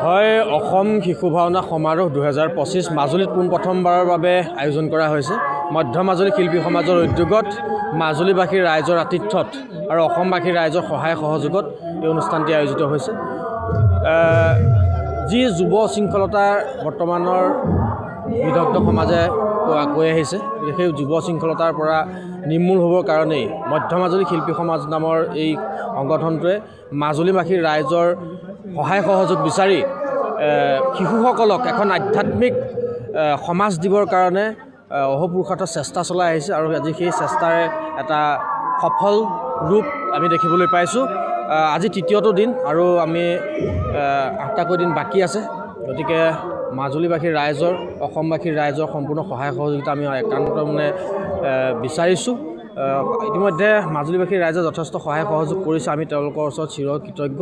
হয়, অসম শিশু ভাওনা সমাৰোহ 2025 মাজুলীত পোনপ্ৰথমবাৰৰ বাবে আয়োজন কৰা হৈছে। মধ্য মাজুলী শিল্পী সমাজৰ উদ্যোগত মাজুলীবাসীৰ ৰাইজৰ আতিথ্যত আৰু অসমবাসীৰ ৰাইজৰ সহায় সহযোগত এই অনুষ্ঠানটি আয়োজিত হৈছে। যি যুৱ শৃংখলতা বৰ্তমানৰ বিদগ্ধ সমাজে কৈ আহিছে, সেই যুৱ শৃংখলতাৰ পৰা নিৰ্মূল হ'বৰ কাৰণেই মধ্য মাজুলী শিল্পী সমাজ নামৰ এই সংগঠনটোৱে মাজুলীবাসীৰ ৰাইজৰ সহায় সহযোগ বিচাৰি শিশুসকলক এখন আধ্যাত্মিক সমাজ দিবৰ কাৰণে অহোপুৰুষাৰ্থ চেষ্টা চলাই আহিছে আৰু আজি সেই চেষ্টাৰে এটা সফল ৰূপ আমি দেখিবলৈ পাইছোঁ। আজি তৃতীয়টো দিন আৰু আমি 8টাকৈ দিন বাকী আছে। গতিকে মাজুলীবাসীৰ ৰাইজৰ অসমবাসীৰ ৰাইজৰ সম্পূৰ্ণ সহায় সহযোগিতা আমি একান্ত মানে বিচাৰিছোঁ। ইতিমধ্যে মাজুলীবাসীৰ ৰাইজে যথেষ্ট সহায় সহযোগ কৰিছে, আমি তেওঁলোকৰ ওচৰত চিৰকৃতজ্ঞ।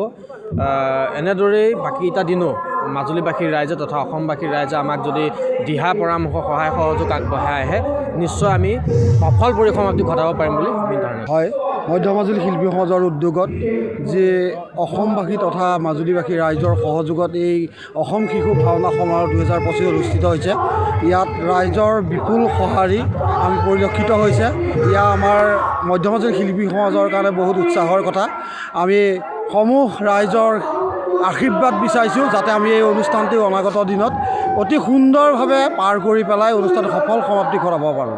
এনেদৰেই বাকীটা দিনো মাজুলীবাসীৰ ৰাইজে তথা অসমবাসীৰ ৰাইজে আমাক যদি দিহা পৰামৰ্শ সহায় সহযোগ আগবঢ়াই আহে, নিশ্চয় আমি সফল পৰিসমাপ্তি ঘটাব পাৰিম বুলি আমি ধাৰণা। হয়, মধ্য মাজুলী শিল্পী সমাজৰ উদ্যোগত যি অসমবাসী তথা মাজুলীবাসী ৰাইজৰ সহযোগত এই অসম শিশু ভাওনা সমাৰোহ 2025 অনুষ্ঠিত হৈছে। ইয়াত ৰাইজৰ বিপুল সঁহাৰি আমি পৰিলক্ষিত হৈছে। এয়া আমাৰ মধ্য মাজুলী শিল্পী সমাজৰ কাৰণে বহুত উৎসাহৰ কথা। আমি সমূহ ৰাইজৰ আশীৰ্বাদ বিচাৰিছোঁ যাতে আমি এই অনুষ্ঠানটি অনাগত দিনত অতি সুন্দৰভাৱে পাৰ কৰি পেলাই অনুষ্ঠানটো সফল সমাপ্তি ঘটাব পাৰোঁ।